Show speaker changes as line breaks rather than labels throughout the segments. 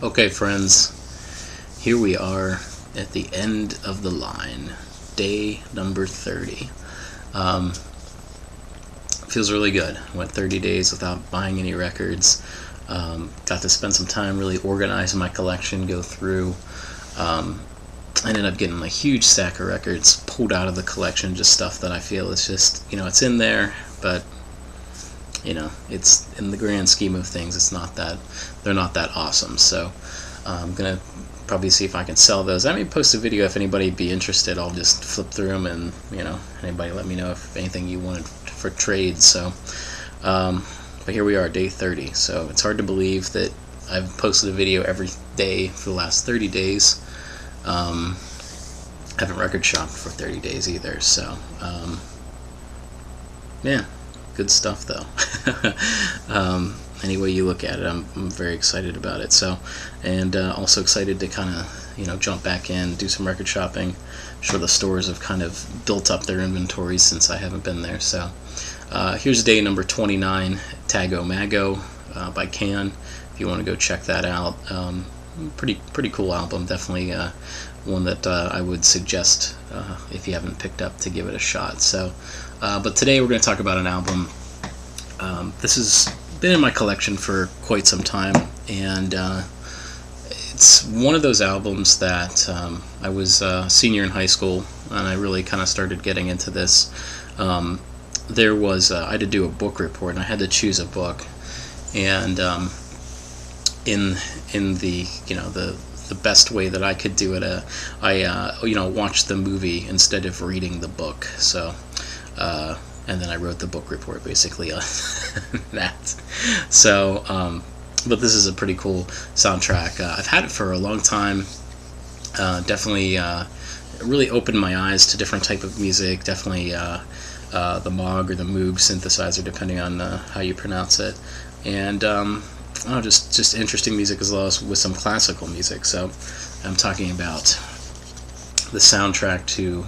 Okay, friends, here we are at the end of the line, day number 30. Um, Feels really good. Went 30 days without buying any records. Got to spend some time really organizing my collection, go through. Um, I ended up getting a huge stack of records pulled out of the collection, just stuff that I feel is just, it's in there, but it's in the grand scheme of things, they're not that awesome. So I'm gonna probably see if I can sell those. I may post a video if anybody be interested. I'll just flip through them, and anybody let me know if anything you wanted for trade. So but here we are, day 30. So it's hard to believe that I've posted a video every day for the last 30 days. Haven't record shopped for 30 days either, so yeah, good stuff though. Any way you look at it, I'm very excited about it. So, and also excited to kind of jump back in, do some record shopping. I'm sure the stores have kind of built up their inventories since I haven't been there. So here's day number 29, Tago Mago by Can. If you want to go check that out, pretty cool album. Definitely one that I would suggest if you haven't picked up to give it a shot. So, but today we're going to talk about an album. This has been in my collection for quite some time, and it's one of those albums that I was a senior in high school, and I really kind of started getting into this. There was I had to do a book report, and I had to choose a book, and in the the best way that I could do it, I watched the movie instead of reading the book. So and then I wrote the book report basically on that. So but this is a pretty cool soundtrack. I've had it for a long time. Definitely really opened my eyes to different type of music. Definitely the Moog or the Moog synthesizer, depending on how you pronounce it. And just interesting music, as well as with some classical music. So I'm talking about the soundtrack to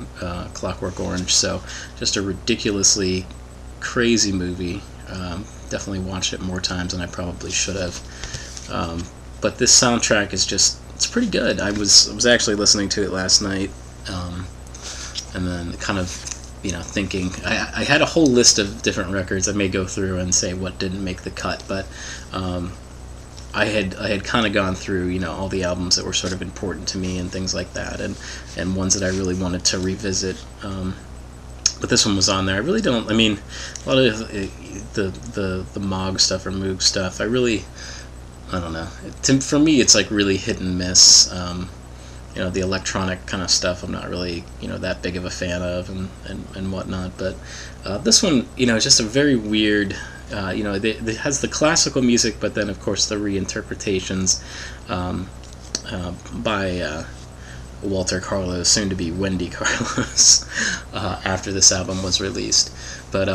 Clockwork Orange. So just a ridiculously crazy movie. Definitely watched it more times than I probably should have. But this soundtrack is it's pretty good. I was actually listening to it last night, and then kind of thinking, I had a whole list of different records. I may go through and say what didn't make the cut, but I had kind of gone through all the albums that were sort of important to me and things like that, and ones that I really wanted to revisit. But this one was on there. I really don't. I mean, a lot of the Moog stuff or Moog stuff, I don't know. For me, it's like really hit and miss. The electronic kind of stuff, I'm not really that big of a fan of, and whatnot. But this one, is just a very weird. It has the classical music, but then of course the reinterpretations by Walter Carlos, soon to be Wendy Carlos, after this album was released. But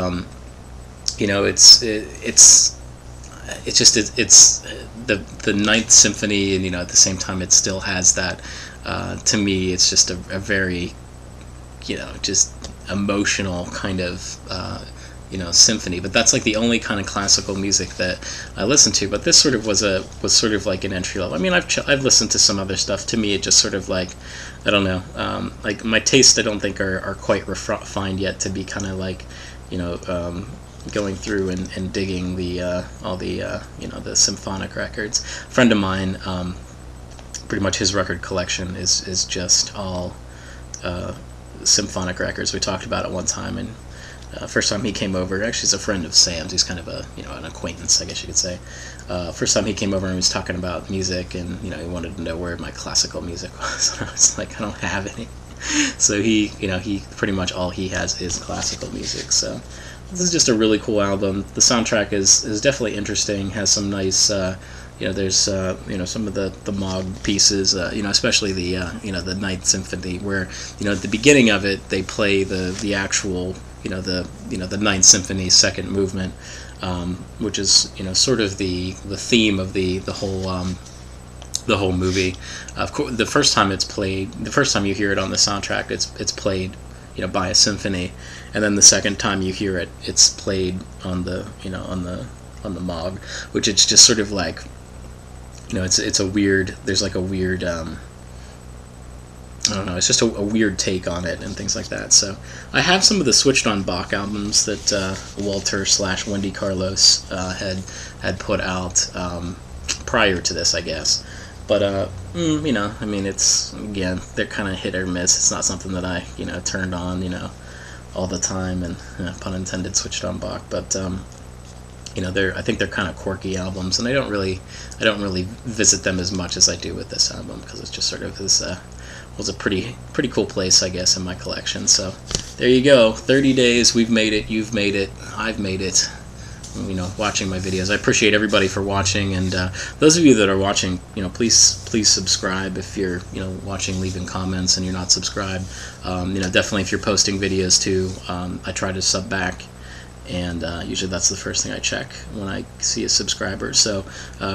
it's the Ninth Symphony, and at the same time it still has that. To me, it's just a very just emotional kind of symphony. But that's like the only kind of classical music that I listen to. But this sort of was sort of like an entry level. I mean, I've listened to some other stuff. To me, it just sort of like, I don't know, like my tastes I don't think are quite refined yet to be kind of like going through and digging the all the the symphonic records. A friend of mine, pretty much his record collection is just all symphonic records. We talked about it one time, and first time he came over, actually he's a friend of Sam's, he's kind of an acquaintance, I guess you could say. First time he came over and he was talking about music, and he wanted to know where my classical music was, and I was like, I don't have any. So he pretty much all he has is classical music. So this is just a really cool album. The soundtrack is definitely interesting, has some nice there's some of the Moog pieces, especially the Ninth Symphony, where at the beginning of it they play the actual the Ninth Symphony second movement, which is sort of the theme of the whole movie. Of course, the first time you hear it on the soundtrack, it's played by a symphony, and then the second time you hear it, it's played on the on the Moog, which it's just sort of like you know, it's a weird. There's like a weird. I don't know. It's just a weird take on it and things like that. So I have some of the Switched on Bach albums that Walter / Wendy Carlos had put out prior to this, I guess. But you know, I mean, it's, again, they're kind of hit or miss. It's not something that I, you know, turned on, you know, all the time, and pun intended, Switched on Bach. But you know, I think they're kind of quirky albums, and I don't really visit them as much as I do with this album, because it's just sort of was a pretty cool place, I guess, in my collection. So there you go. 30 days. We've made it. You've made it. I've made it. You know, watching my videos. I appreciate everybody for watching, and those of you that are watching, you know, please subscribe. If you're, you know, watching, leaving comments and you're not subscribed, you know, definitely if you're posting videos too, I try to sub back, and usually that's the first thing I check when I see a subscriber. So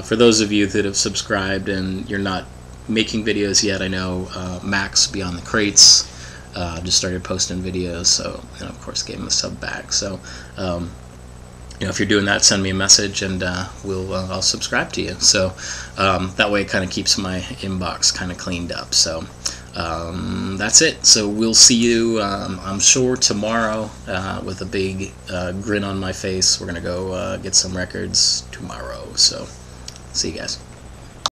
for those of you that have subscribed and you're not making videos yet, I know Max Beyond the Crates just started posting videos, so, you know, of course gave him a sub back. So you know, if you're doing that, send me a message, and I'll subscribe to you. So that way it kind of keeps my inbox kind of cleaned up. So that's it. So we'll see you, I'm sure, tomorrow with a big grin on my face. We're going to go get some records tomorrow. So see you guys.